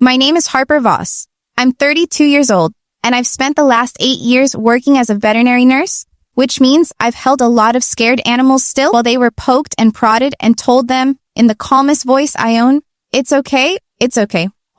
My name is Harper Voss. I'm 32 years old, and I've spent the last 8 years working as a veterinary nurse, which means I've held a lot of scared animals still while they were poked and prodded and told them, in the calmest voice I own, it's okay,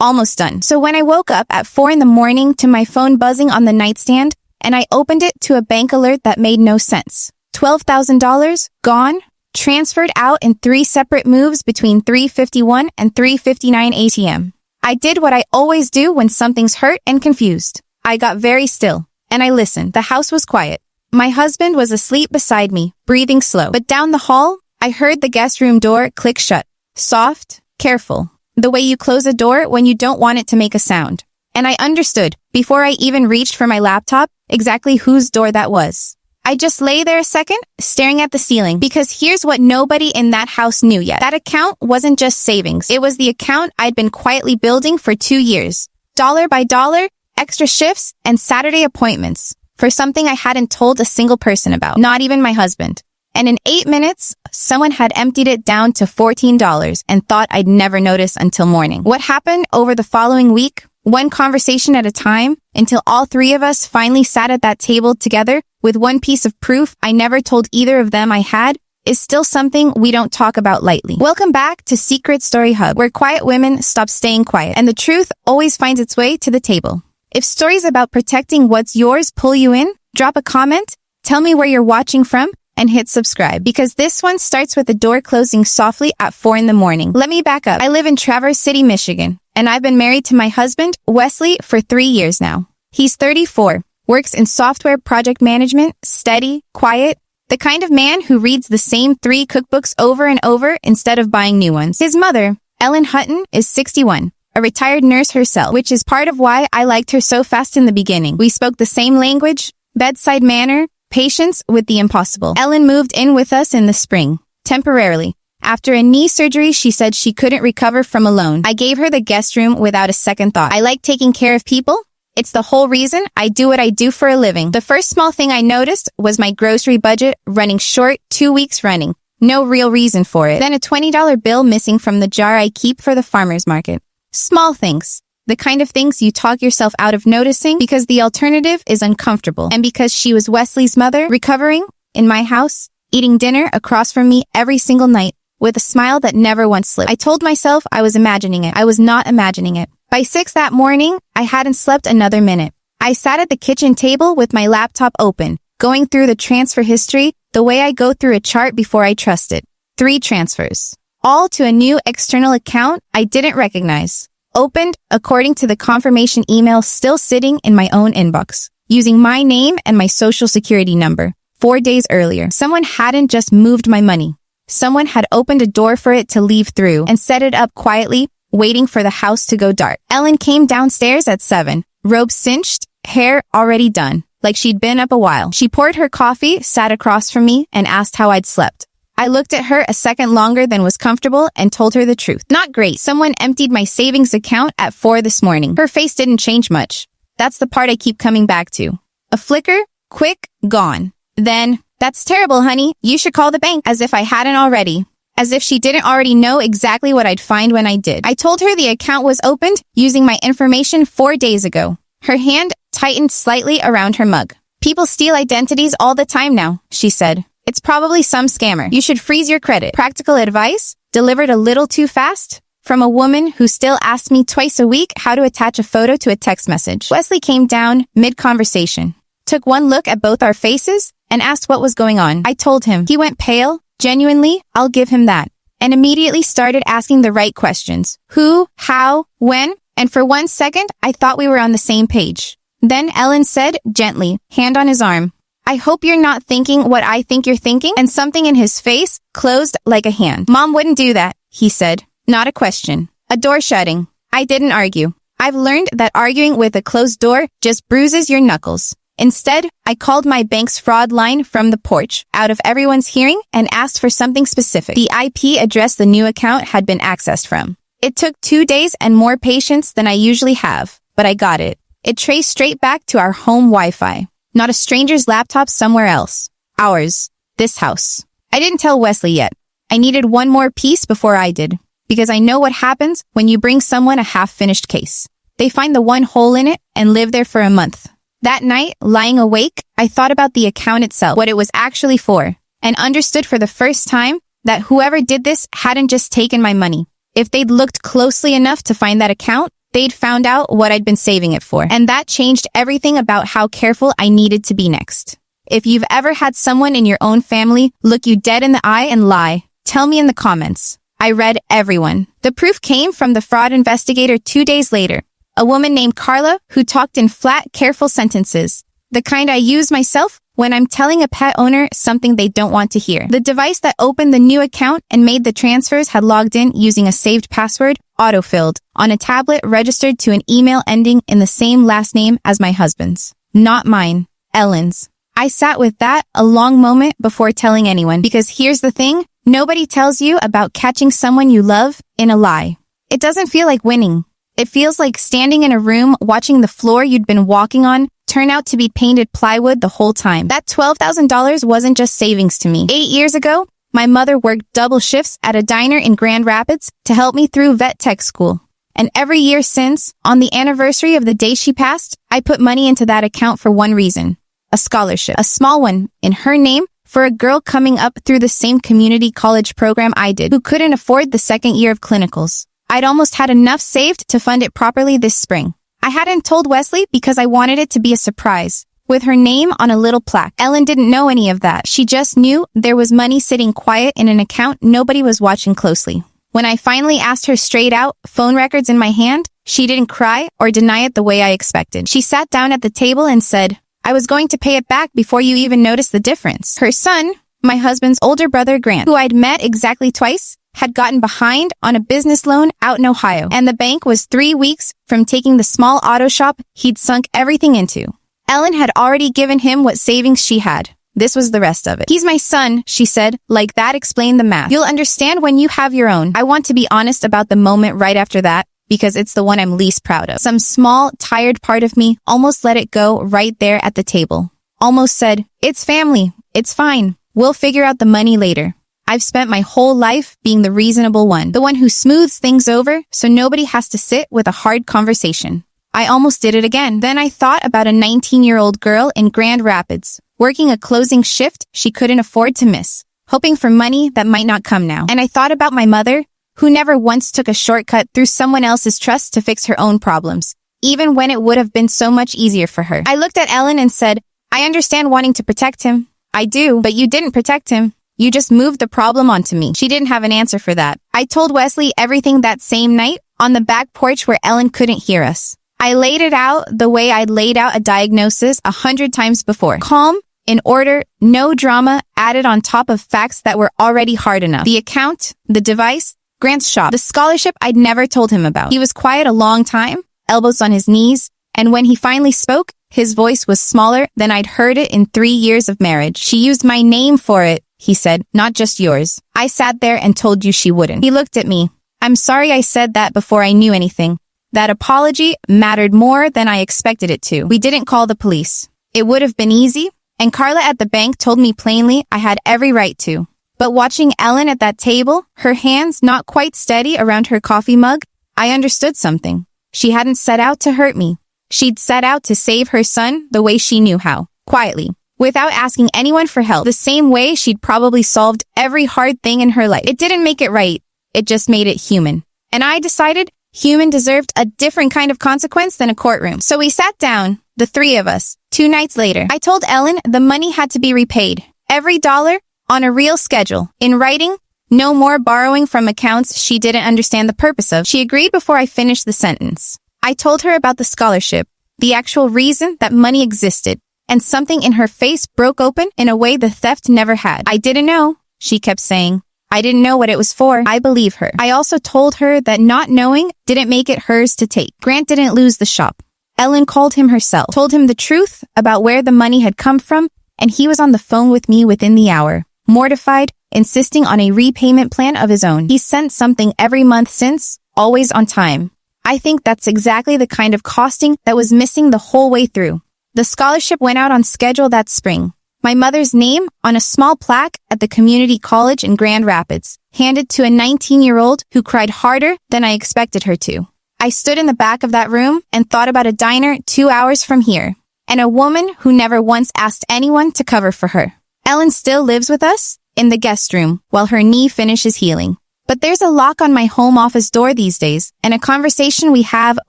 almost done. So when I woke up at 4 in the morning to my phone buzzing on the nightstand, and I opened it to a bank alert that made no sense. $12,000, gone, transferred out in 3 separate moves between 3:51 and 3:59 ATM. I did what I always do when something's hurt and confused. I got very still, and I listened. The house was quiet. My husband was asleep beside me, breathing slow. But down the hall, I heard the guest room door click shut. Soft, careful. The way you close a door when you don't want it to make a sound. And I understood, before I even reached for my laptop, exactly whose door that was. I just lay there a second, staring at the ceiling, because here's what nobody in that house knew yet. That account wasn't just savings. It was the account I'd been quietly building for 2 years. Dollar by dollar, extra shifts, and Saturday appointments. For something I hadn't told a single person about, not even my husband. And in 8 minutes, someone had emptied it down to $14 and thought I'd never notice until morning. What happened over the following week, one conversation at a time, until all 3 of us finally sat at that table together with one piece of proof I never told either of them I had, is still something we don't talk about lightly. Welcome back to Secret Story Hub, where quiet women stop staying quiet, and the truth always finds its way to the table. If stories about protecting what's yours pull you in, drop a comment, tell me where you're watching from, and hit subscribe, because this one starts with the door closing softly at 4 in the morning. Let me back up. I live in Traverse City, Michigan, and I've been married to my husband, Wesley, for 3 years now. He's 34, works in software project management, steady, quiet, the kind of man who reads the same 3 cookbooks over and over instead of buying new ones. His mother, Ellen Hutton, is 61, a retired nurse herself, which is part of why I liked her so fast in the beginning. We spoke the same language, bedside manner, patience with the impossible. Ellen moved in with us in the spring, temporarily. After a knee surgery, she said she couldn't recover from alone. I gave her the guest room without a second thought. I like taking care of people. It's the whole reason I do what I do for a living. The first small thing I noticed was my grocery budget running short 2 weeks running. No real reason for it. Then a $20 bill missing from the jar I keep for the farmer's market. Small things. The kind of things you talk yourself out of noticing because the alternative is uncomfortable. And because she was Wesley's mother, recovering, in my house, eating dinner across from me every single night, with a smile that never once slipped. I told myself I was imagining it. I was not imagining it. By 6 that morning, I hadn't slept another minute. I sat at the kitchen table with my laptop open, going through the transfer history the way I go through a chart before I trust it. 3 transfers. All to a new external account I didn't recognize. Opened according to the confirmation email still sitting in my own inbox, using my name and my social security number. 4 days earlier, someone hadn't just moved my money. Someone had opened a door for it to leave through and set it up quietly, waiting for the house to go dark. Ellen came downstairs at 7, robe cinched, hair already done, like she'd been up a while. She poured her coffee, sat across from me, and asked how I'd slept. I looked at her a second longer than was comfortable and told her the truth. Not great. Someone emptied my savings account at 4 this morning. Her face didn't change much. That's the part I keep coming back to. A flicker, quick, gone. Then, that's terrible, honey. You should call the bank, as if I hadn't already. As if she didn't already know exactly what I'd find when I did. I told her the account was opened using my information 4 days ago. Her hand tightened slightly around her mug. People steal identities all the time now, she said. It's probably some scammer. You should freeze your credit. Practical advice, delivered a little too fast, from a woman who still asked me twice a week how to attach a photo to a text message. Wesley came down mid-conversation, took one look at both our faces, and asked what was going on. I told him. He went pale. Genuinely, I'll give him that. And immediately started asking the right questions. Who, how, when, and for 1 second, I thought we were on the same page. Then Ellen said, gently, hand on his arm, I hope you're not thinking what I think you're thinking, and something in his face closed like a hand. Mom wouldn't do that, he said. Not a question. A door shutting. I didn't argue. I've learned that arguing with a closed door just bruises your knuckles. Instead, I called my bank's fraud line from the porch, out of everyone's hearing, and asked for something specific. The IP address the new account had been accessed from. It took 2 days and more patience than I usually have, but I got it. It traced straight back to our home Wi-Fi. Not a stranger's laptop somewhere else. Ours. This house. I didn't tell Wesley yet. I needed one more piece before I did. because I know what happens when you bring someone a half-finished case. They find the one hole in it and live there for a month. That night, lying awake, I thought about the account itself, what it was actually for, and understood for the first time that whoever did this hadn't just taken my money. If they'd looked closely enough to find that account, they'd found out what I'd been saving it for. And that changed everything about how careful I needed to be next. If you've ever had someone in your own family look you dead in the eye and lie, tell me in the comments. I read everyone. The proof came from the fraud investigator 2 days later, a woman named Carla who talked in flat, careful sentences, the kind I use myself when I'm telling a pet owner something they don't want to hear. The device that opened the new account and made the transfers had logged in using a saved password, autofilled, on a tablet registered to an email ending in the same last name as my husband's. Not mine, Ellen's. I sat with that a long moment before telling anyone, because here's the thing, nobody tells you about catching someone you love in a lie. It doesn't feel like winning. It feels like standing in a room watching the floor you'd been walking on turn out to be painted plywood the whole time. That $12,000 wasn't just savings to me. 8 years ago, my mother worked double shifts at a diner in Grand Rapids to help me through vet tech school. And every year since, on the anniversary of the day she passed, I put money into that account for one reason. A scholarship. A small one, in her name, for a girl coming up through the same community college program I did, who couldn't afford the second year of clinicals. I'd almost had enough saved to fund it properly this spring. I hadn't told Wesley because I wanted it to be a surprise, with her name on a little plaque. Ellen didn't know any of that. She just knew there was money sitting quiet in an account nobody was watching closely. When I finally asked her straight out, phone records in my hand, she didn't cry or deny it the way I expected. She sat down at the table and said, I was going to pay it back before you even noticed the difference. Her son, my husband's older brother Grant, who I'd met exactly twice, had gotten behind on a business loan out in Ohio, and the bank was 3 weeks from taking the small auto shop he'd sunk everything into. Ellen had already given him what savings she had. This was the rest of it. He's my son, she said, like that explained the math. You'll understand when you have your own. I want to be honest about the moment right after that, because it's the one I'm least proud of. Some small, tired part of me almost let it go right there at the table. Almost said, it's family. It's fine. We'll figure out the money later. I've spent my whole life being the reasonable one, the one who smooths things over so nobody has to sit with a hard conversation. I almost did it again. Then I thought about a 19-year-old girl in Grand Rapids, working a closing shift she couldn't afford to miss, hoping for money that might not come now. And I thought about my mother, who never once took a shortcut through someone else's trust to fix her own problems, even when it would have been so much easier for her. I looked at Ellen and said, I understand wanting to protect him. I do, but you didn't protect him. You just moved the problem onto me. She didn't have an answer for that. I told Wesley everything that same night on the back porch where Ellen couldn't hear us. I laid it out the way I'd laid out a diagnosis 100 times before. Calm, in order, no drama added on top of facts that were already hard enough. The account, the device, Grant's shop, the scholarship I'd never told him about. He was quiet a long time, elbows on his knees, and when he finally spoke, his voice was smaller than I'd heard it in 3 years of marriage. She used my name for it, he said, not just yours. I sat there and told you she wouldn't. He looked at me. I'm sorry I said that before I knew anything. That apology mattered more than I expected it to. We didn't call the police. It would have been easy, and Carla at the bank told me plainly I had every right to. But watching Ellen at that table, her hands not quite steady around her coffee mug, I understood something. She hadn't set out to hurt me. She'd set out to save her son the way she knew how, quietly, without asking anyone for help, the same way she'd probably solved every hard thing in her life. It didn't make it right. It just made it human. And I decided human deserved a different kind of consequence than a courtroom. So we sat down, the three of us, 2 nights later. I told Ellen the money had to be repaid. Every dollar on a real schedule. In writing, no more borrowing from accounts she didn't understand the purpose of. She agreed before I finished the sentence. I told her about the scholarship, the actual reason that money existed, and something in her face broke open in a way the theft never had. I didn't know, she kept saying. I didn't know what it was for. I believe her. I also told her that not knowing didn't make it hers to take. Grant didn't lose the shop. Ellen called him herself, told him the truth about where the money had come from, and he was on the phone with me within the hour, mortified, insisting on a repayment plan of his own. He sent something every month since, always on time. I think that's exactly the kind of costing that was missing the whole way through. The scholarship went out on schedule that spring. My mother's name on a small plaque at the community college in Grand Rapids, handed to a 19-year-old who cried harder than I expected her to. I stood in the back of that room and thought about a diner 2 hours from here, and a woman who never once asked anyone to cover for her. Ellen still lives with us in the guest room while her knee finishes healing. But there's a lock on my home office door these days, and a conversation we have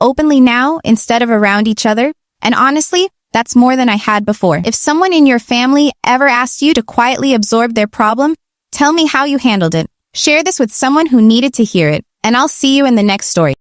openly now instead of around each other, and honestly, that's more than I had before. If someone in your family ever asked you to quietly absorb their problem, tell me how you handled it. Share this with someone who needed to hear it, and I'll see you in the next story.